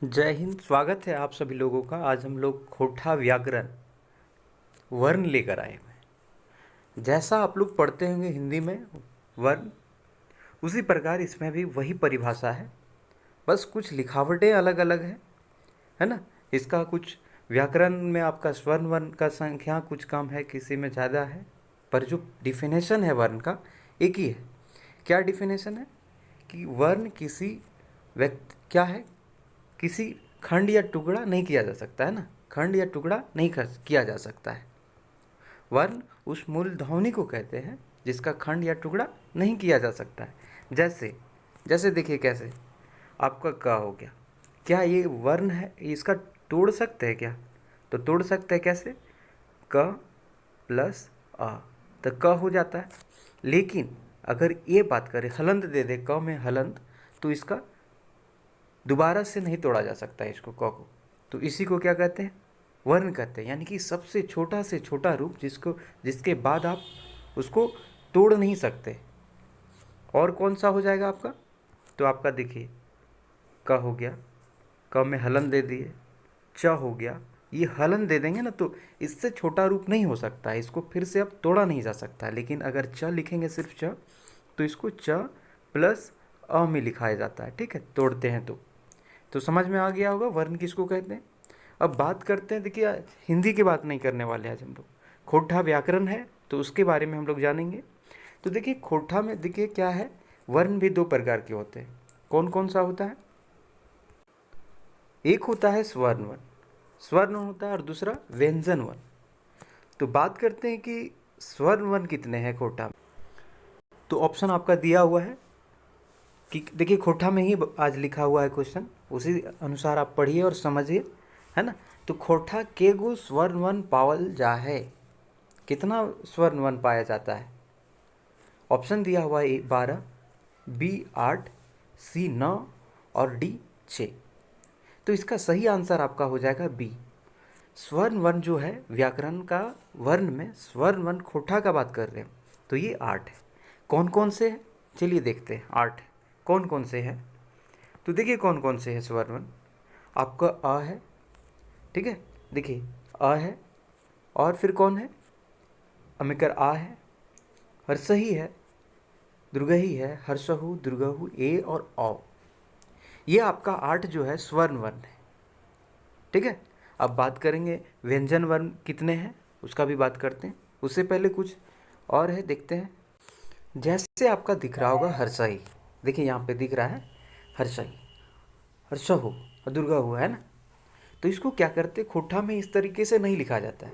जय हिंद। स्वागत है आप सभी लोगों का। आज हम लोग खोटा व्याकरण वर्ण लेकर आए हुए हैं। जैसा आप लोग पढ़ते होंगे हिंदी में वर्ण, उसी प्रकार इसमें भी वही परिभाषा है, बस कुछ लिखावटें अलग अलग है ना। इसका कुछ व्याकरण में आपका स्वर्ण वर्ण का संख्या कुछ कम है, किसी में ज़्यादा है, पर जो डिफिनेशन है वर्ण का एक ही है। क्या डिफिनेशन है कि वर्ण किसी व्यक्ति क्या है, किसी खंड या टुकड़ा नहीं किया जा सकता है ना। खंड या टुकड़ा नहीं किया जा सकता है। वर्ण उस मूल ध्वनि को कहते हैं जिसका खंड या टुकड़ा नहीं किया जा सकता है। जैसे जैसे देखिए कैसे आपका क हो गया, क्या ये वर्ण है, इसका तोड़ सकते हैं क्या? तो तोड़ सकते हैं कैसे? क प्लस आ, तो क हो जाता है। लेकिन अगर ये बात करें हलंत दे दे क में हलंत, तो इसका दोबारा से नहीं तोड़ा जा सकता है इसको, क को। तो इसी को क्या कहते हैं? वर्ण कहते हैं। यानी कि सबसे छोटा से छोटा रूप जिसके बाद आप उसको तोड़ नहीं सकते। और कौन सा हो जाएगा आपका? तो आपका देखिए क हो गया, क में हलन दे दिए, च हो गया, ये हलन दे देंगे ना तो इससे छोटा रूप नहीं हो सकता है, इसको फिर से अब तोड़ा नहीं जा सकता। लेकिन अगर च लिखेंगे सिर्फ च, तो इसको च प्लस अ में लिखाया जाता है। ठीक है, तोड़ते हैं तो समझ में आ गया होगा वर्ण किसको कहते हैं। अब बात करते हैं, देखिए हिंदी की बात नहीं करने वाले आज हम लोग, खोटा व्याकरण है तो उसके बारे में हम लोग जानेंगे। तो देखिए खोटा में देखिए क्या है, वर्ण भी दो प्रकार के होते हैं। कौन कौन सा होता है? एक होता है स्वर्ण वर्ण, स्वर्ण होता है, और दूसरा व्यंजन वर्ण। तो बात करते हैं कि स्वर्ण वर्ण कितने हैं खोटा में। तो ऑप्शन आपका दिया हुआ है कि देखिए खोटा में ही आज लिखा हुआ है क्वेश्चन, उसी अनुसार आप पढ़िए और समझिए, है ना। तो खोटा के गो स्वर्ण वन पावल जा है, कितना स्वर्ण वन पाया जाता है? ऑप्शन दिया हुआ है 12, बी 8, सी 9 और डी 6। तो इसका सही आंसर आपका हो जाएगा बी। स्वर्ण वर्ण जो है व्याकरण का वर्ण में स्वर्ण वर्ण खोटा का बात कर रहे हैं, तो ये 8 है। कौन कौन से है चलिए देखते हैं। 8 कौन कौन से हैं? तो देखिए कौन कौन से है स्वर्ण वर्ण। आपका अ है, ठीक है, देखिए अ है, और फिर कौन है? अमिकर आ है, हर्षही है, दुर्गही है, हर्षहु दुर्गहु ए और औ। ये आपका 8 जो है स्वर्ण वर्ण है। ठीक है, अब बात करेंगे व्यंजन वर्ण कितने हैं, उसका भी बात करते हैं। उससे पहले कुछ और है, देखते हैं। जैसे आपका दिख रहा होगा हर्षही, देखिए यहाँ पे दिख रहा है हर्षही, हर्षहु और दुर्गहु, है ना। तो इसको क्या करते, खोटा में इस तरीके से नहीं लिखा जाता है।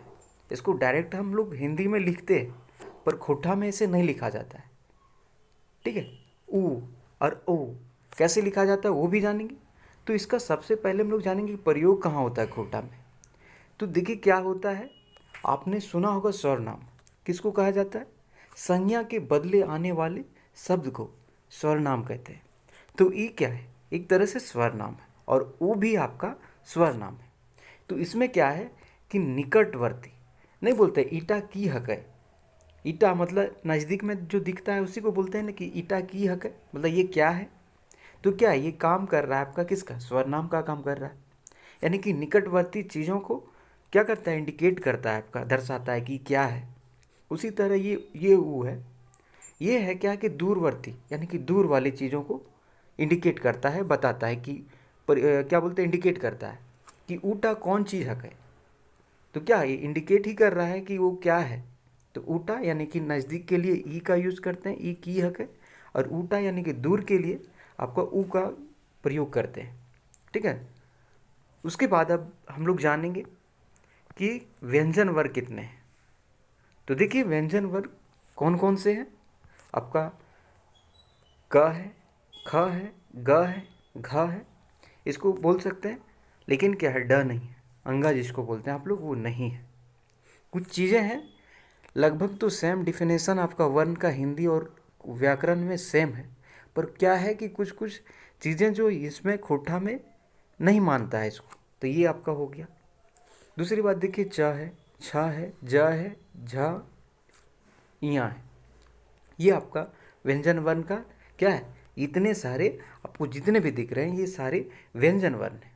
इसको डायरेक्ट हम लोग हिंदी में लिखते हैं, पर खोटा में इसे नहीं लिखा जाता है। ठीक है, ऊ और ओ कैसे लिखा जाता है वो भी जानेंगे। तो इसका सबसे पहले हम लोग जानेंगे कि प्रयोग कहाँ होता है खोटा में। तो देखिए क्या होता है, आपने सुना होगा सर्वनाम किसको कहा जाता है? संज्ञा के बदले आने वाले शब्द को सर्वनाम कहते हैं। तो ई क्या है? एक तरह से स्वरनाम है, और ऊ भी आपका स्वरनाम है। तो इसमें क्या है कि निकटवर्ती नहीं बोलते, ईटा की हक है। ईटा मतलब नज़दीक में जो दिखता है उसी को बोलते हैं ना कि ईटा की हक है, मतलब ये क्या है? तो क्या है, ये काम कर रहा है आपका किसका? स्वरनाम का काम कर रहा है। यानी कि निकटवर्ती चीज़ों को क्या करता है, इंडिकेट करता है आपका, दर्शाता है कि क्या है। उसी तरह ये ऊ है, ये है क्या कि दूरवर्ती, यानी कि दूर वाली चीज़ों को इंडिकेट करता है, बताता है कि क्या बोलते हैं, इंडिकेट करता है कि ऊटा कौन चीज़ हक है। तो क्या ये इंडिकेट ही कर रहा है कि वो क्या है। तो ऊटा यानी कि नज़दीक के लिए ई का यूज़ करते हैं, ई की हक है, और ऊटा यानी कि दूर के लिए आपका ऊ का प्रयोग करते हैं। ठीक है, उसके बाद अब हम लोग जानेंगे कि व्यंजन वर्ग कितने हैं। तो देखिए व्यंजन वर्ग कौन कौन से हैं। आपका क है, ख है, ग है, घ है, इसको बोल सकते हैं, लेकिन क्या है, ड नहीं है। अंगा जिसको बोलते हैं आप लोग, वो नहीं है। कुछ चीज़ें हैं, लगभग तो सेम डिफिनेशन आपका वर्ण का हिंदी और व्याकरण में सेम है, पर क्या है कि कुछ कुछ चीज़ें जो इसमें खोटा में नहीं मानता है इसको। तो ये आपका हो गया। दूसरी बात देखिए, च है, छ है, ज है, झ, इया है, ये आपका व्यंजन वर्ण का क्या है। इतने सारे आपको जितने भी दिख रहे हैं ये सारे व्यंजन वर्ण हैं।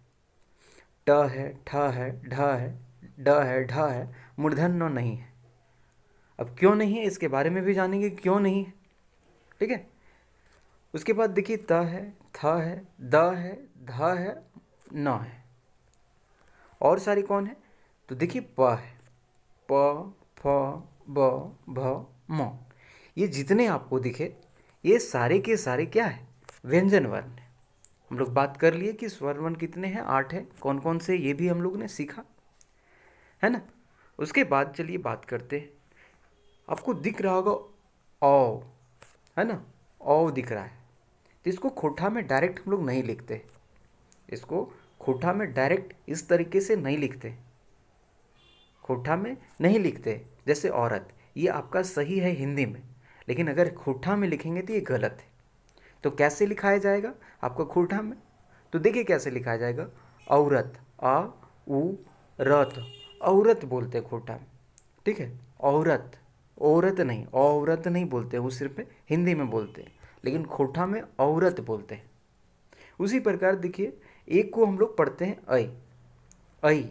ट है, ठ है, ढ है, ड है, ढ है, मूर्धन्य नहीं है। अब क्यों नहीं है इसके बारे में भी जानेंगे, क्यों नहीं है। ठीक है। उसके बाद देखिए त है, थ है, द है, ध है, न है। और सारी कौन है, तो देखिए प है, प, फ, ब, भ, म। ये जितने आपको दिखे ये सारे के सारे क्या है, व्यंजन वर्ण है। हम लोग बात कर लिए कि स्वर वर्ण कितने हैं, 8 है। कौन कौन से ये भी हम लोग ने सीखा है ना। उसके बाद चलिए बात करते हैं। आपको दिख रहा होगा औ, है ना, औ दिख रहा है। तो इसको खोठा में डायरेक्ट हम लोग नहीं लिखते, इसको खोठा में डायरेक्ट इस तरीके से नहीं लिखते, खोठा में नहीं लिखते। जैसे औरत, ये आपका सही है हिंदी में, लेकिन अगर खोठा में लिखेंगे तो ये गलत है। तो कैसे लिखाया जाएगा आपको खोठा में, तो देखिए कैसे लिखा जाएगा। औरत, आ उ रत, औरत बोलते हैं खोठा में। ठीक है, औरत, औरत नहीं, औरत नहीं बोलते, वो सिर्फ हिंदी में बोलते हैं, लेकिन खोठा में औरत बोलते हैं। उसी प्रकार देखिए, एक को हम लोग पढ़ते हैं ऐ, ऐ,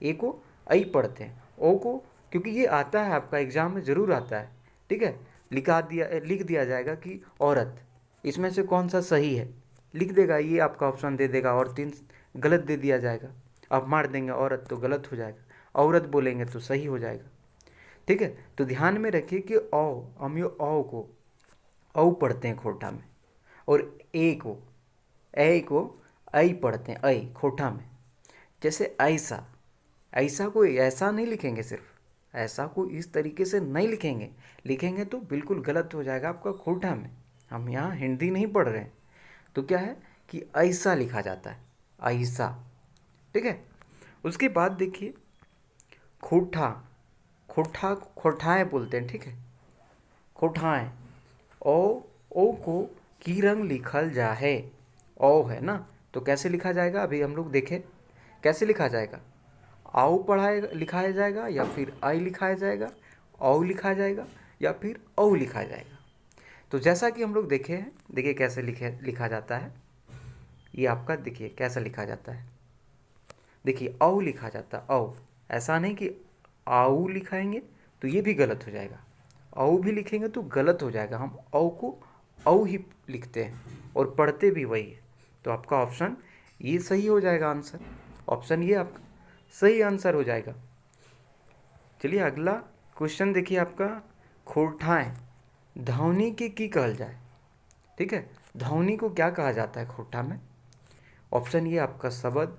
ए को ऐ पढ़ते हैं। ओ को, क्योंकि ये आता है आपका एग्जाम में ज़रूर आता है। ठीक है, लिख दिया जाएगा कि औरत, इसमें से कौन सा सही है लिख देगा, ये आपका ऑप्शन दे देगा, और 3 गलत दे दिया जाएगा। आप मार देंगे औरत तो गलत हो जाएगा, औरत बोलेंगे तो सही हो जाएगा। ठीक है, तो ध्यान में रखिए कि हम ये को औ पढ़ते हैं खोठा में, और ए को ऐ पढ़ते हैं ऐ खोठा में। जैसे ऐसा, ऐसा को ऐसा नहीं लिखेंगे, सिर्फ ऐसा को इस तरीके से नहीं लिखेंगे, लिखेंगे तो बिल्कुल गलत हो जाएगा आपका खोठा में। हम यहाँ हिंदी नहीं पढ़ रहे हैं, तो क्या है कि ऐसा लिखा जाता है, ऐसा। ठीक है। उसके बाद देखिए खोठा, खोठाएँ बोलते हैं। ठीक है, खोठाएँ, ओ को की रंग लिखल जा है, ओ है ना, तो कैसे लिखा जाएगा अभी हम लोग देखें कैसे लिखा जाएगा। आओ लिखाया जाएगा, या फिर आई लिखाया जाएगा, औ लिखा जाएगा, या फिर औ लिखा जाएगा। तो जैसा कि हम लोग देखे हैं, देखिए कैसे लिखा जाता है। ये आपका देखिए कैसा लिखा जाता है, देखिए औ लिखा जाता है, औ। ऐसा नहीं कि आऊ लिखाएंगे तो ये भी गलत हो जाएगा, औ भी लिखेंगे तो गलत हो जाएगा। हम औ को औ ही लिखते हैं और पढ़ते भी वही है। तो आपका ऑप्शन ये सही हो जाएगा आंसर, ऑप्शन ये आपका सही आंसर हो जाएगा। चलिए अगला क्वेश्चन देखिए आपका, खोठाएँ ध्वनि के की कहल जाए। ठीक है, ध्वनि को क्या कहा जाता है खोठा में, ऑप्शन ये आपका शब्द।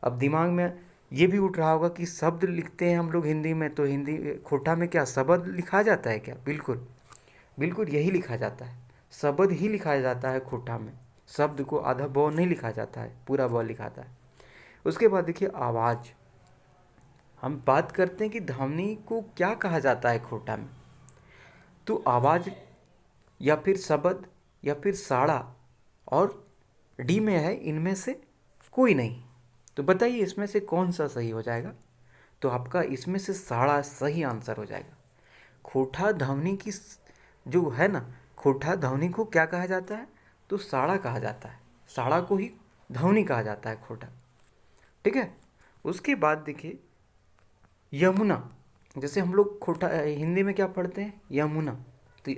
अब दिमाग में ये भी उठ रहा होगा कि शब्द लिखते हैं हम लोग हिंदी में, तो हिंदी खोठा में क्या शब्द लिखा जाता है क्या, बिल्कुल बिल्कुल यही लिखा जाता है, शब्द ही लिखा जाता है खोठा में। शब्द को आधा ब नहीं लिखा जाता है, पूरा ब लिखाता है। उसके बाद देखिए आवाज़, हम बात करते हैं कि ध्वनि को क्या कहा जाता है खोठा में, तो आवाज़ या फिर शब्द या फिर साड़ा, और डी में है इनमें से कोई नहीं। तो बताइए इसमें से कौन सा सही हो जाएगा, तो आपका इसमें से साड़ा सही आंसर हो जाएगा। खोठा ध्वनि की जो है ना, खोठा ध्वनि को क्या कहा जाता है, तो साड़ा कहा जाता है, साड़ा को ही ध्वनि कहा जाता है खोठा। ठीक है। उसके बाद देखिए यमुना, जैसे हम लोग खोठा हिंदी में क्या पढ़ते हैं, यमुना, तो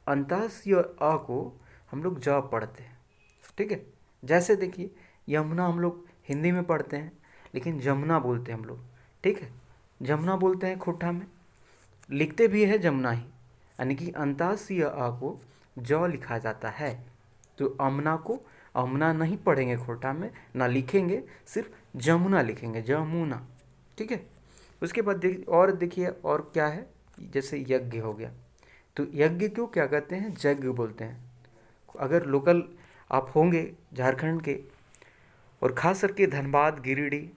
अंतास्य अ को हम लोग ज पढ़ते हैं। ठीक है, जैसे देखिए यमुना हम लोग हिंदी में पढ़ते हैं, लेकिन जमुना बोलते हैं हम लोग। ठीक है, जमुना बोलते हैं खोठा में, लिखते भी है जमुना ही, यानी कि अंतास्य अ को ज लिखा जाता है। तो अमना को अमना नहीं पढ़ेंगे खोठा में, ना लिखेंगे, सिर्फ जमुना लिखेंगे, जमुना। ठीक है। उसके बाद और देखिए और क्या है, जैसे यज्ञ हो गया, तो यज्ञ को क्या कहते हैं, यज्ञ बोलते हैं। अगर लोकल आप होंगे झारखंड के, और ख़ास करके धनबाद, गिरिडीह,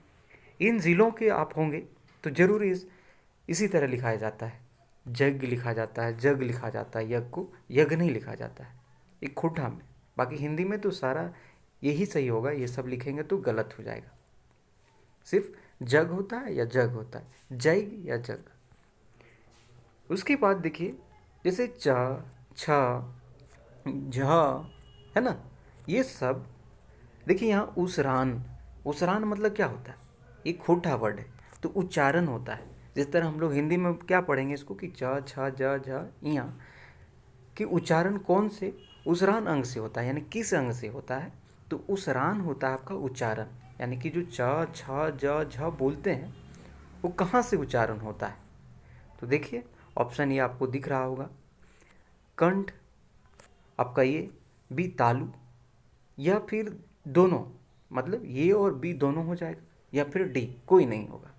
इन ज़िलों के आप होंगे, तो ज़रूर इसी तरह लिखाया जाता है, यज्ञ लिखा जाता है, जग लिखा जाता है, यज्ञ को यज्ञ नहीं लिखा जाता है एक खोठा में। बाकी हिंदी में तो सारा यही सही होगा, ये सब लिखेंगे तो गलत हो जाएगा। सिर्फ जग होता है या जग होता है, जग या जग। उसके बाद देखिए जैसे च, छ, झ, है ना, ये सब देखिए यहाँ उसरान, उच्चारण मतलब क्या होता है, एक खोटा वर्ड है, तो उच्चारण होता है। जिस तरह हम लोग हिंदी में क्या पढ़ेंगे इसको कि च छ ज झ इया, कि उच्चारण कौन से उच्चारण अंग से होता है, यानी किस अंग से होता है, तो उच्चारण होता है आपका उच्चारण, यानी कि जो च छ ज झ बोलते हैं वो कहाँ से उच्चारण होता है। तो देखिए ऑप्शन ये आपको दिख रहा होगा, कंठ, आपका ये बी तालु, या फिर दोनों, मतलब ये और बी दोनों हो जाएगा, या फिर डी कोई नहीं होगा।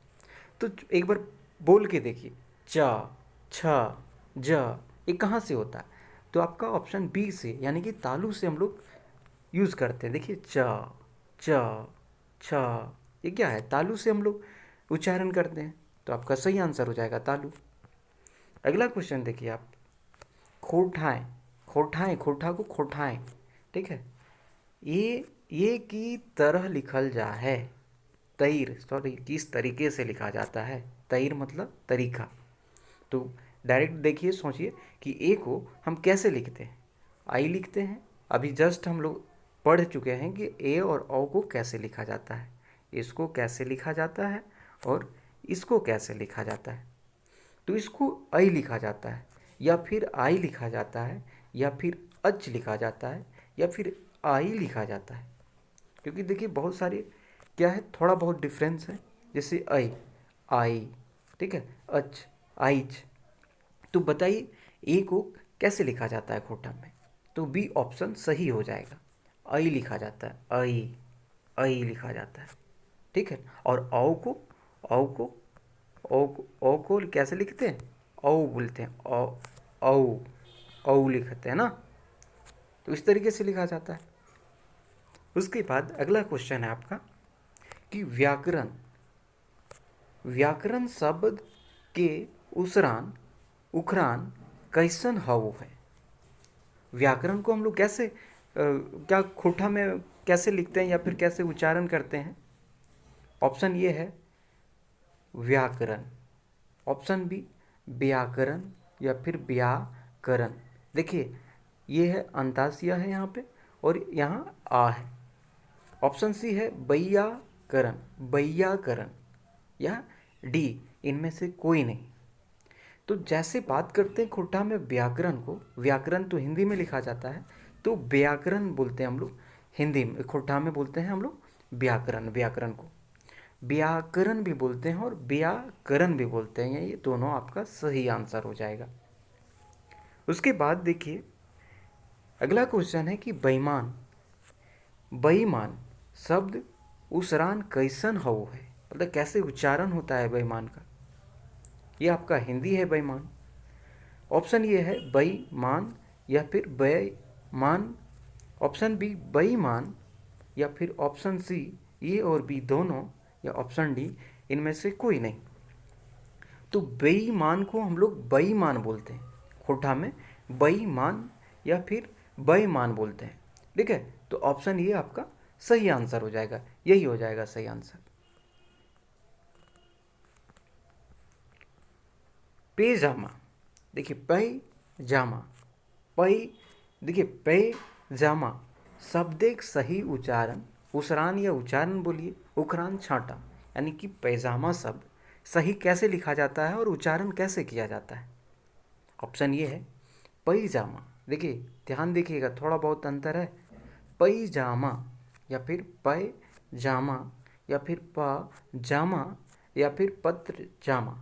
तो एक बार बोल के देखिए, च छ ज, ये कहाँ से होता है, तो आपका ऑप्शन बी से, यानी कि तालु से हम लोग यूज़ करते हैं। देखिए च छ, ये क्या है, तालु से हम लोग उच्चारण करते हैं, तो आपका सही आंसर हो जाएगा तालु। अगला क्वेश्चन देखिए आप, खोठाएं, खोठाएं, खोठा को खोठाएं, ठीक है, ये की तरह लिखल जा है, तैर, सॉरी किस तरीके से लिखा जाता है, तैर मतलब तरीका। तो डायरेक्ट देखिए, सोचिए कि ए को हम कैसे लिखते हैं, आई लिखते हैं, अभी जस्ट हम लोग पढ़ चुके हैं कि ए और औ को कैसे लिखा जाता है, इसको कैसे लिखा जाता है और इसको कैसे लिखा जाता है। तो इसको आई लिखा जाता है, या फिर आई लिखा जाता है, या फिर अच लिखा जाता है, या फिर आई लिखा जाता है। क्योंकि देखिए बहुत सारे क्या है, थोड़ा बहुत डिफरेंस है, जैसे आई, आई, ठीक है, अच, आइच। तो बताइए ए को कैसे लिखा जाता है खोटा में, तो बी ऑप्शन सही हो जाएगा, आई लिखा जाता है, आई लिखा जाता है, ठीक है। और औ को ओ को कैसे लिखते हैं, औ बोलते हैं, औ औ लिखते हैं ना, तो इस तरीके से लिखा जाता है। उसके बाद अगला क्वेश्चन है आपका कि व्याकरण, व्याकरण शब्द के उच्चारण उखरान कैसन हव है। व्याकरण को हम लोग कैसे क्या खोटा में कैसे लिखते हैं या फिर कैसे उच्चारण करते हैं। ऑप्शन ये है व्याकरण, ऑप्शन बी व्याकरण, या फिर व्याकरण। देखिए ये है अंतासिया है यहाँ पे, और यहाँ आ है। ऑप्शन सी है वैयाकरण, वैयाकरण, या डी इनमें से कोई नहीं। तो जैसे बात करते हैं खोटा में व्याकरण को, व्याकरण तो हिंदी में लिखा जाता है, तो व्याकरण बोलते हैं हम लोग हिंदी में, खोटा में बोलते हैं हम लोग व्याकरण, व्याकरण को व्याकरण भी बोलते हैं और व्याकरण भी बोलते हैं, ये दोनों आपका सही आंसर हो जाएगा। उसके बाद देखिए अगला क्वेश्चन है कि बेईमान, बेईमान शब्द उच्चारण कैसन हो है, मतलब कैसे उच्चारण होता है बेईमान का। ये आपका हिंदी है बेईमान। ऑप्शन ये है बेईमान या फिर बेईमान, ऑप्शन बी बेईमान, या फिर ऑप्शन सी ए और बी दोनों, या ऑप्शन डी इनमें से कोई नहीं। तो बेईमान को हम लोग बेईमान बोलते हैं, खोटा में बेईमान या फिर बेईमान बोलते हैं, ठीक है। तो ऑप्शन ये आपका सही आंसर हो जाएगा, यही हो जाएगा सही आंसर। पैजामा, देखिए पैजामा, पै, देखिए पैजामा शब्द एक सही उच्चारण, उच्चारण या उच्चारण बोलिए उखरान छांटा, यानी कि पैजामा शब्द सही कैसे लिखा जाता है और उच्चारण कैसे किया जाता है। ऑप्शन ये है पैजामा। देखिए ध्यान देखिएगा, थोड़ा बहुत अंतर है, पैजामा या फिर पैजामा, या फिर पाजामा, या फिर पत्र जामा,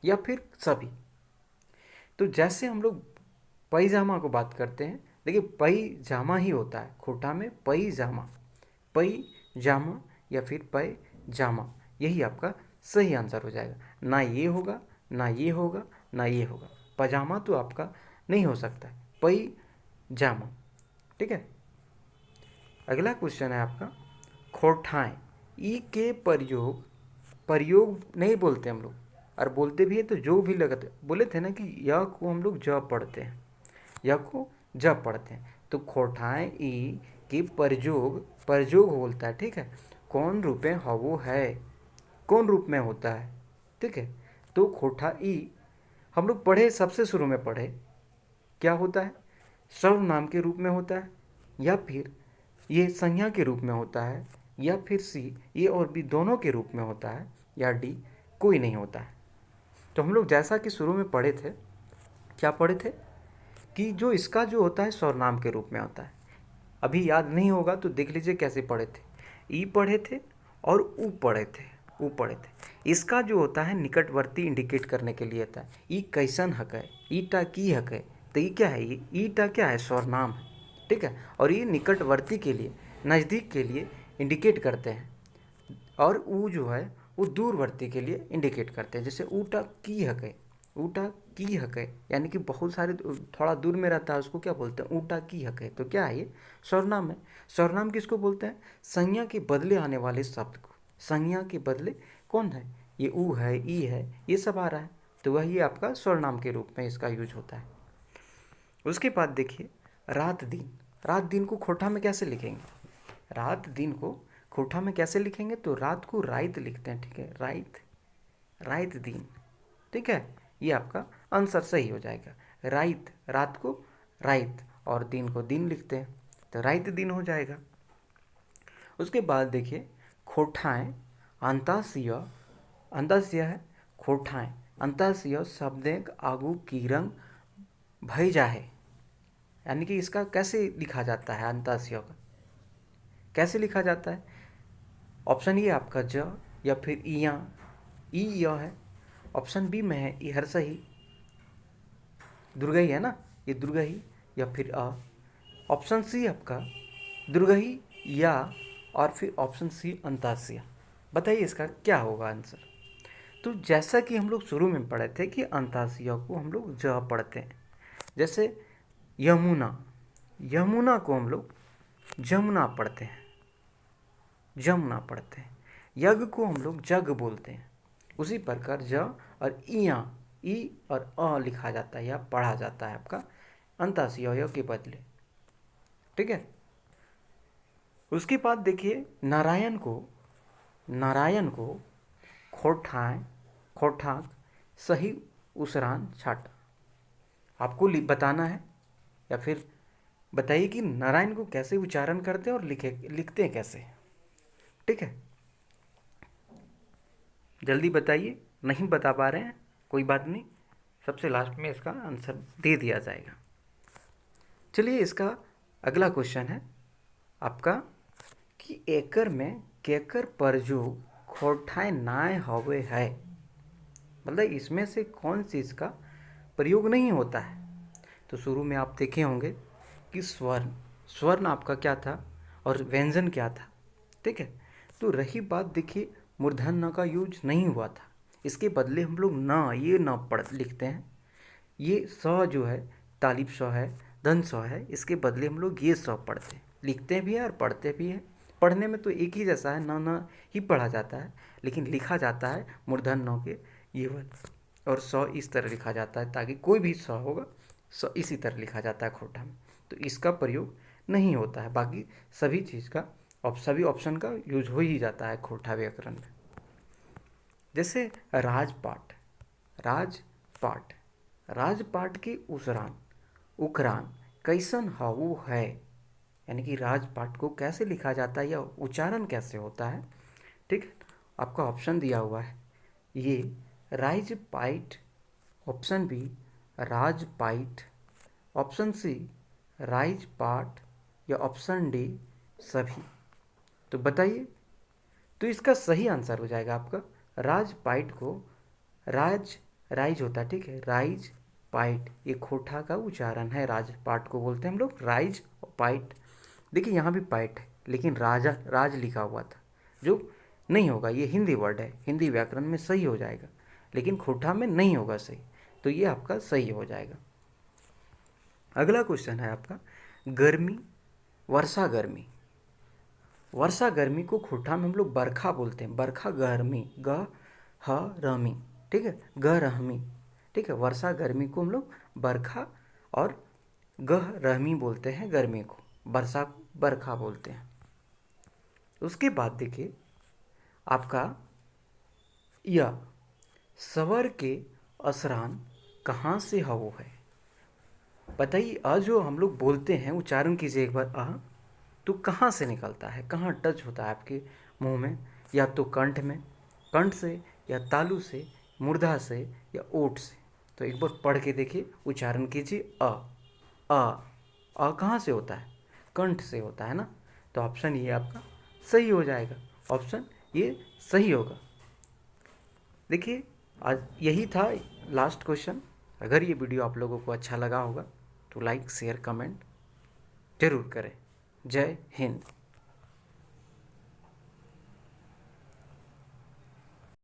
या फिर सभी। तो जैसे हम लोग पैजामा को बात करते हैं, देखिए पैजामा ही होता है खोटा में, पैजामा, पैजामा या फिर पैजामा, यही आपका सही आंसर हो जाएगा। ना ये होगा, ना ये होगा, ना ये होगा, पजामा तो आपका नहीं हो सकता है, पैजामा, ठीक है। अगला क्वेश्चन है आपका खोठाएं, ई के प्रयोग, प्रयोग नहीं बोलते हम लोग, और बोलते भी है तो जो भी लगते, बोले थे ना कि यह को हम लोग जब पढ़ते हैं, यह को जब पढ़ते हैं, तो खोठाएं ई की प्रयोग, प्रयोग बोलता है, ठीक है। कौन रूप में हवो है, कौन रूप में होता है, ठीक है। तो खोठा ई हम लोग पढ़े, सबसे शुरू में पढ़े क्या होता है, सर्वनाम के रूप में होता है, या फिर ये संज्ञा के रूप में होता है, या फिर सी ए और बी दोनों के रूप में होता है, या डी कोई नहीं होता है। तो हम लोग जैसा कि शुरू में पढ़े थे, क्या पढ़े थे कि जो इसका जो होता है सर्वनाम के रूप में होता है। अभी याद नहीं होगा तो देख लीजिए कैसे पढ़े थे। ई पढ़े थे और ऊ पढ़े थे, ऊ पढ़े थे। इसका जो होता है निकटवर्ती इंडिकेट करने के लिए होता है। ई कैसन हक है, ईटा की हक है, तो ये क्या है, ये ईटा क्या है, सर्वनाम है, ठीक है। और ये निकटवर्ती के लिए, नज़दीक के लिए इंडिकेट करते हैं, और ऊ जो है वो दूरवर्ती के लिए इंडिकेट करते हैं। जैसे ऊटा की हक है, ऊटा की हक है, यानी कि बहुत सारे थोड़ा दूर में रहता है, उसको क्या बोलते हैं, ऊटा की हक है। तो क्या है ये, सर्वनाम है। सर्वनाम किसको बोलते हैं, संज्ञा के बदले आने वाले शब्द को। संज्ञा के बदले कौन है, ये ऊ है, ई है, ये सब आ रहा है, तो वही आपका सर्वनाम के रूप में इसका यूज होता है। उसके बाद देखिए रात दिन। रात दिन को खोटा में कैसे लिखेंगे, रात दिन को खोटा में कैसे लिखेंगे, तो रात को राइत लिखते हैं, ठीक है, राइत, राइत दिन, ठीक है। ये आपका आंसर सही हो जाएगा। राइत, रात को राइत, और दिन को दिन लिखते हैं, तो राइत दिन हो जाएगा। उसके बाद देखिए खोठाएँ, अंताशय, अंताशय है खोठाएँ, अंताशय शब्देक आगू कीरंग भई जाहे, यानी कि इसका कैसे लिखा जाता है, अंताशय का कैसे लिखा जाता है। ऑप्शन ए आपका ज, या फिर इया, ई य है। ऑप्शन बी में है ई हर्षही, दुर्गई है ना, ये दुर्गही, या फिर अ। ऑप्शन सी आपका दुर्गही या, और फिर ऑप्शन सी अंताशय। बताइए इसका क्या होगा आंसर। तो जैसा कि हम लोग शुरू में पढ़े थे कि अंताशय को हम लोग ज पढ़ते हैं। जैसे यमुना, यमुना को हम लोग जमुना पढ़ते हैं, जमुना पढ़ते हैं। यज्ञ को हम लोग जग बोलते हैं। उसी प्रकार ज और इया, ई और अ लिखा जाता है या पढ़ा जाता है आपका अंताशय के बदले, ठीक है। उसके बाद देखिए नारायण को, नारायण को खोठाएँ, खोठाक सही उसरान छाटा। आपको बताना है, या फिर बताइए कि नारायण को कैसे उच्चारण करते हैं और लिखते हैं कैसे, ठीक है। जल्दी बताइए, नहीं बता पा रहे हैं कोई बात नहीं, सबसे लास्ट में इसका आंसर दे दिया जाएगा। चलिए इसका अगला क्वेश्चन है आपका कि एकर में केकर प्रयोग खोठाए नाय हवे है, मतलब इसमें से कौन सी इसका प्रयोग नहीं होता है। तो शुरू में आप देखे होंगे कि स्वर्ण, स्वर्ण आपका क्या था और व्यंजन क्या था, ठीक है। तो रही बात देखिए मूर्धन न का यूज नहीं हुआ था, इसके बदले हम लोग न, ये न पढ़ लिखते हैं। ये स जो है तालिब स है, धन स है, इसके बदले हम लोग ये स पढ़ते हैं, लिखते भी हैं और पढ़ते भी हैं। पढ़ने में तो एक ही जैसा है, न ही पढ़ा जाता है, लेकिन लिखा जाता है मूर्धन न के ये वाला, और स इस तरह लिखा जाता है, ताकि कोई भी स होगा स इसी तरह लिखा जाता है खोटा में। तो इसका प्रयोग नहीं होता है, बाकी सभी चीज़ का और सभी ऑप्शन का यूज हो ही जाता है खोटा व्याकरण में। जैसे राजपाट, राजपाट, राजपाट के उसरान, उकरान कैसन हाउ है, यानी कि राजपाट को कैसे लिखा जाता है या उच्चारण कैसे होता है, ठीक है। आपका ऑप्शन दिया हुआ है ये राजपाइट, ऑप्शन बी राजपाइट, ऑप्शन सी राजपाट, या ऑप्शन डी सभी। तो बताइए, तो इसका सही आंसर हो जाएगा आपका राजपाइट को राज, राइज होता है, ठीक है, राइज पाइट, ये खोटा का उच्चारण है, राजपाट को बोलते हैं हम लोग राइज और पाइट। देखिए यहाँ भी पाइट है, लेकिन राजा, राज लिखा हुआ था, जो नहीं होगा, ये हिंदी वर्ड है, हिंदी व्याकरण में सही हो जाएगा, लेकिन खोटा में नहीं होगा सही, तो ये आपका सही हो जाएगा। अगला क्वेश्चन है आपका गर्मी, वर्षा गर्मी। वर्षा गर्मी को खोटा में हम लोग बरखा बोलते हैं, बरखा गर्मी, ग ह रमी, ठीक है, ग रहमी, ठीक है। वर्षा गर्मी को हम लोग बरखा और गह रहमी बोलते हैं, गर्मी को, वर्षा को बरखा बोलते हैं। उसके बाद देखिए आपका यह सवर के असरान कहाँ से हवो है। बताइए अ जो हम लोग बोलते हैं, उच्चारण कीजिए एक बार, अ तो कहाँ से निकलता है, कहाँ टच होता है आपके मुंह में, या तो कंठ में, कंठ से, या तालु से, मूर्धा से, या ओठ से। तो एक बार पढ़ के देखिए, उच्चारण कीजिए अ। अ कहाँ से होता है, कंठ से होता है ना। तो ऑप्शन ये आपका सही हो जाएगा, ऑप्शन ये सही होगा। देखिए आज यही था लास्ट क्वेश्चन। अगर ये वीडियो आप लोगों को अच्छा लगा होगा तो लाइक शेयर कमेंट जरूर करें। जय हिंद।